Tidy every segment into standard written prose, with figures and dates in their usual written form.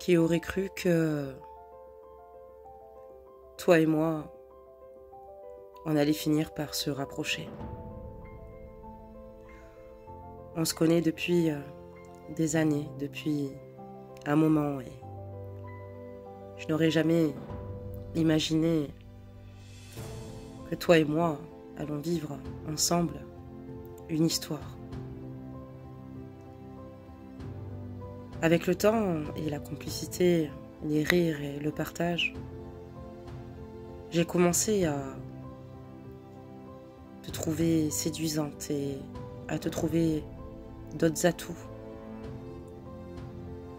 Qui aurait cru que toi et moi, on allait finir par se rapprocher. On se connaît depuis des années, depuis un moment, et je n'aurais jamais imaginé que toi et moi allons vivre ensemble une histoire. Avec le temps et la complicité, les rires et le partage, j'ai commencé à te trouver séduisante et à te trouver d'autres atouts.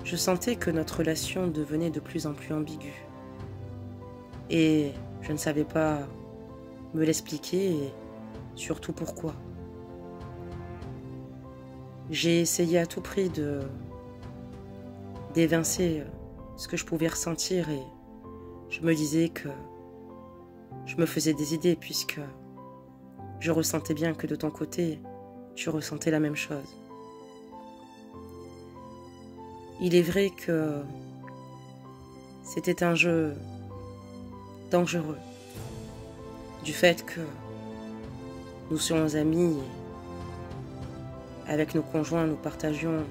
Je sentais que notre relation devenait de plus en plus ambiguë. Et je ne savais pas me l'expliquer et surtout pourquoi. J'ai essayé à tout prix d'évincer ce que je pouvais ressentir et je me disais que je me faisais des idées puisque je ressentais bien que de ton côté, tu ressentais la même chose. Il est vrai que c'était un jeu dangereux, du fait que nous sommes amis et avec nos conjoints, nous partagions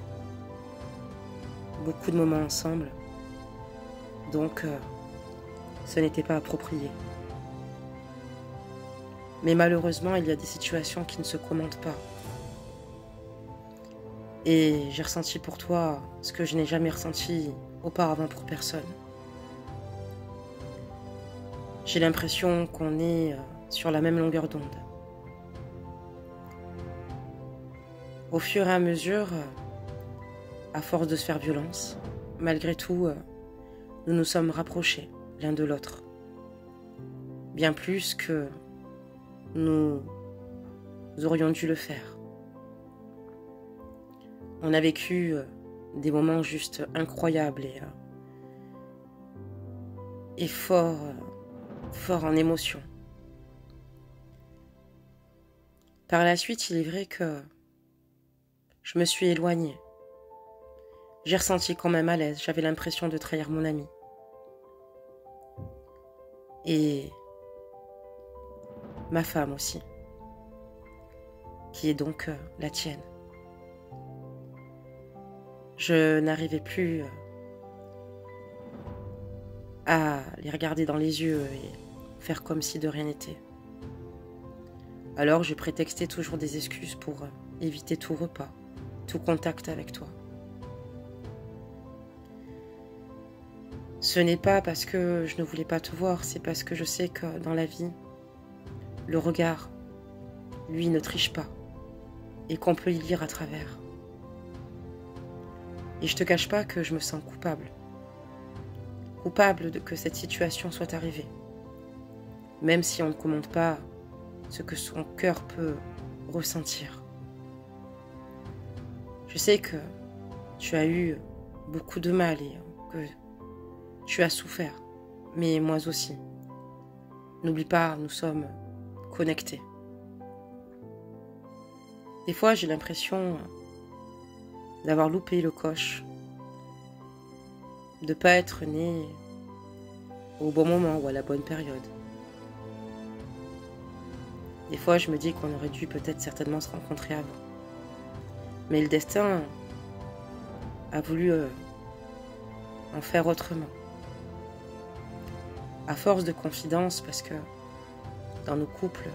beaucoup de moments ensemble, donc ce n'était pas approprié. Mais malheureusement, il y a des situations qui ne se commentent pas. Et j'ai ressenti pour toi ce que je n'ai jamais ressenti auparavant pour personne. J'ai l'impression qu'on est sur la même longueur d'onde. Au fur et à mesure, à force de se faire violence, malgré tout, nous nous sommes rapprochés l'un de l'autre. Bien plus que nous aurions dû le faire. On a vécu des moments juste incroyables et forts en émotion. Par la suite, il est vrai que je me suis éloignée. J'ai ressenti quand même à l'aise, j'avais l'impression de trahir mon ami. Et ma femme aussi, qui est donc la tienne. Je n'arrivais plus à les regarder dans les yeux et faire comme si de rien n'était. Alors je prétextais toujours des excuses pour éviter tout repas, tout contact avec toi. Ce n'est pas parce que je ne voulais pas te voir, c'est parce que je sais que dans la vie, le regard, lui, ne triche pas et qu'on peut y lire à travers. Et je te cache pas que je me sens coupable. Coupable de que cette situation soit arrivée. Même si on ne commente pas ce que son cœur peut ressentir. Je sais que tu as eu beaucoup de mal et que tu as souffert. Mais moi aussi. N'oublie pas, nous sommes connectés. Des fois, j'ai l'impression d'avoir loupé le coche, de ne pas être né au bon moment ou à la bonne période. Des fois, je me dis qu'on aurait dû peut-être certainement se rencontrer avant. Mais le destin a voulu en faire autrement. À force de confidence, parce que dans nos couples,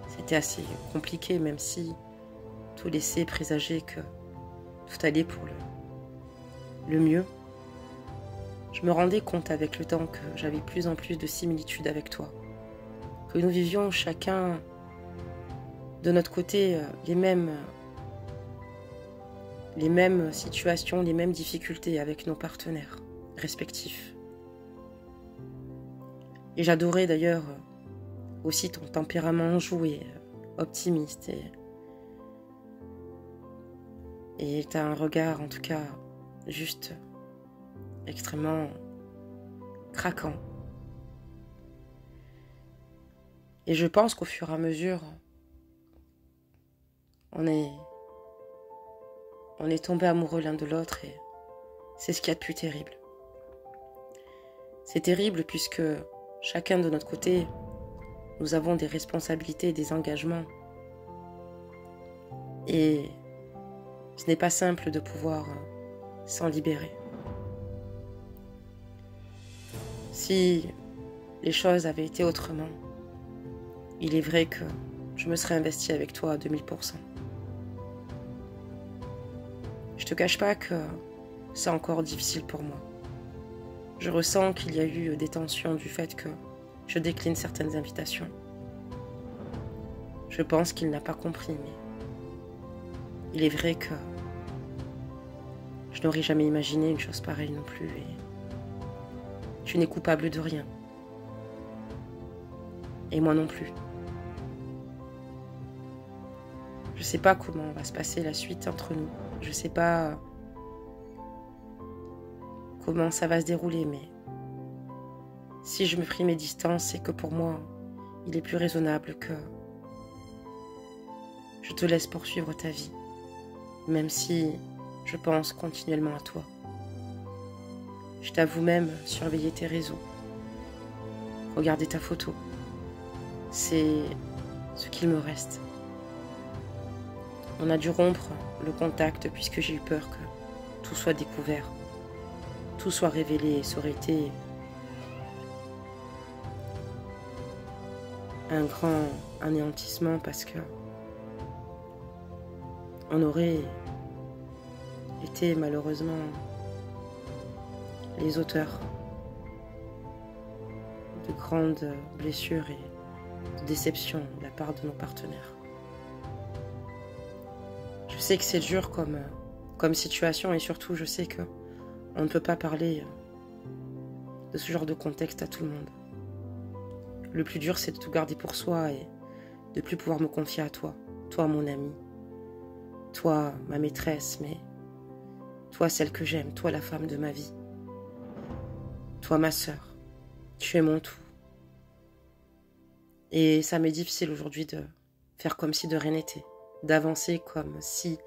c'était assez compliqué, même si tout laissait présager que tout allait pour le mieux. Je me rendais compte avec le temps que j'avais de plus en plus de similitudes avec toi. Que nous vivions chacun de notre côté les mêmes situations, les mêmes difficultés avec nos partenaires respectifs. Et j'adorais d'ailleurs aussi ton tempérament enjoué, optimiste et t'as un regard en tout cas juste extrêmement craquant. Et je pense qu'au fur et à mesure, on est tombé amoureux l'un de l'autre et c'est ce qu'il y a de plus terrible. C'est terrible puisque chacun de notre côté, nous avons des responsabilités et des engagements. Et ce n'est pas simple de pouvoir s'en libérer. Si les choses avaient été autrement, il est vrai que je me serais investie avec toi à 2000%. Je te cache pas que c'est encore difficile pour moi. Je ressens qu'il y a eu des tensions du fait que je décline certaines invitations. Je pense qu'il n'a pas compris, mais il est vrai que je n'aurais jamais imaginé une chose pareille non plus et tu n'es coupable de rien. Et moi non plus. Je sais pas comment va se passer la suite entre nous. Je sais pas comment ça va se dérouler, mais si je me prie mes distances, c'est que pour moi, il est plus raisonnable que je te laisse poursuivre ta vie, même si je pense continuellement à toi. Je t'avoue même surveiller tes réseaux, regarder ta photo. C'est ce qu'il me reste. On a dû rompre le contact puisque j'ai eu peur que tout soit découvert, tout soit révélé et ça aurait été un grand anéantissement parce que on aurait été malheureusement les auteurs de grandes blessures et de déceptions de la part de nos partenaires. Je sais que c'est dur comme situation et surtout je sais que on ne peut pas parler de ce genre de contexte à tout le monde. Le plus dur c'est de tout garder pour soi et de plus pouvoir me confier à toi, toi mon ami, toi ma maîtresse, mais toi celle que j'aime, toi la femme de ma vie, toi ma sœur, tu es mon tout. Et ça m'est difficile aujourd'hui de faire comme si de rien n'était, d'avancer comme si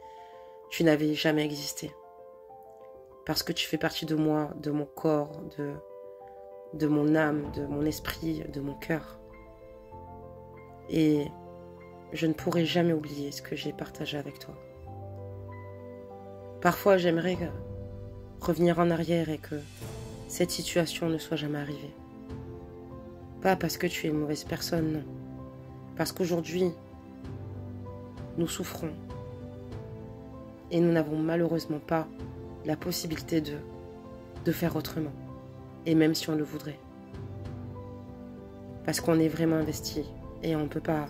tu n'avais jamais existé. Parce que tu fais partie de moi, de mon corps, de mon âme, de mon esprit, de mon cœur. Et je ne pourrai jamais oublier ce que j'ai partagé avec toi. Parfois, j'aimerais revenir en arrière et que cette situation ne soit jamais arrivée. Pas parce que tu es une mauvaise personne, non. Parce qu'aujourd'hui, nous souffrons. Et nous n'avons malheureusement pas la possibilité de faire autrement. Et même si on le voudrait. Parce qu'on est vraiment investi et on ne peut pas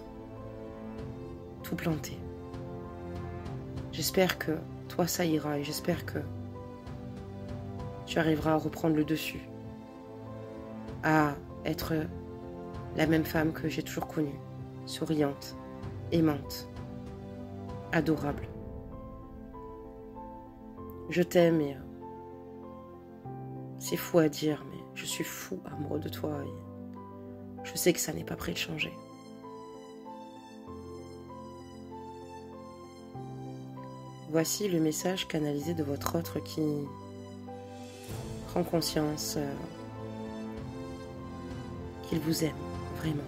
tout planter. J'espère que toi ça ira et j'espère que tu arriveras à reprendre le dessus. À être la même femme que j'ai toujours connue. Souriante, aimante, adorable. Je t'aime et c'est fou à dire, mais je suis fou amoureux de toi et je sais que ça n'est pas prêt de changer. Voici le message canalisé de votre autre qui prend conscience qu'il vous aime vraiment.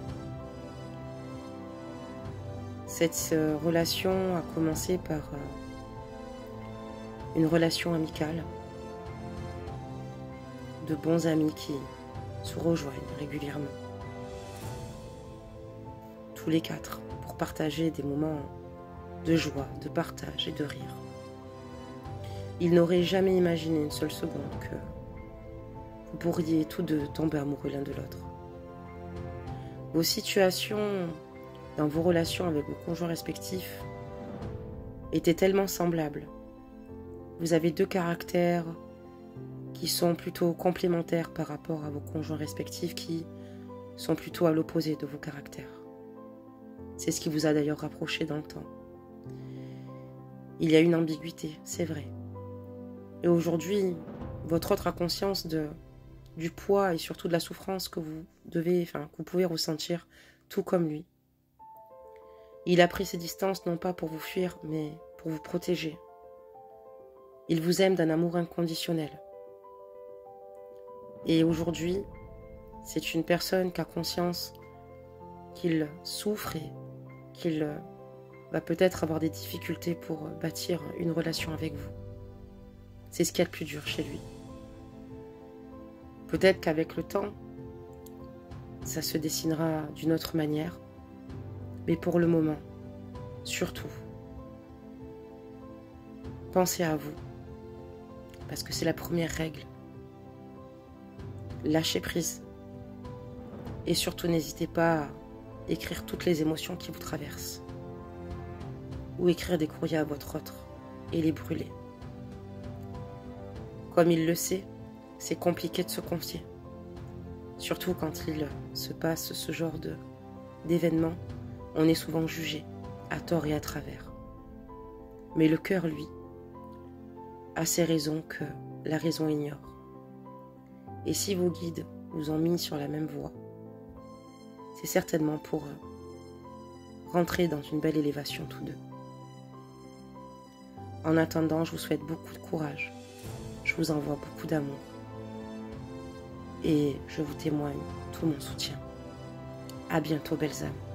Cette relation a commencé par une relation amicale de bons amis qui se rejoignent régulièrement. Tous les quatre pour partager des moments de joie, de partage et de rire. Ils n'auraient jamais imaginé une seule seconde que vous pourriez tous deux tomber amoureux l'un de l'autre. Vos situations dans vos relations avec vos conjoints respectifs étaient tellement semblables. Vous avez deux caractères qui sont plutôt complémentaires par rapport à vos conjoints respectifs qui sont plutôt à l'opposé de vos caractères. C'est ce qui vous a d'ailleurs rapprochés dans le temps. Il y a une ambiguïté, c'est vrai. Et aujourd'hui, votre autre a conscience du poids et surtout de la souffrance que que vous pouvez ressentir, tout comme lui. Il a pris ses distances non pas pour vous fuir, mais pour vous protéger. Il vous aime d'un amour inconditionnel. Et aujourd'hui, c'est une personne qui a conscience qu'il souffre et qu'il va peut-être avoir des difficultés pour bâtir une relation avec vous. C'est ce qu'il y a de plus dur chez lui. Peut-être qu'avec le temps, ça se dessinera d'une autre manière, mais pour le moment, surtout, pensez à vous, parce que c'est la première règle. Lâchez prise. Et surtout, n'hésitez pas à écrire toutes les émotions qui vous traversent. Ou écrire des courriers à votre autre et les brûler. Comme il le sait, c'est compliqué de se confier. Surtout quand il se passe ce genre d'événements, on est souvent jugé, à tort et à travers. Mais le cœur, lui, a ses raisons que la raison ignore. Et si vos guides vous ont mis sur la même voie, c'est certainement pour rentrer dans une belle élévation tous deux. En attendant, je vous souhaite beaucoup de courage. Je vous envoie beaucoup d'amour. Et je vous témoigne tout mon soutien. À bientôt, belles âmes.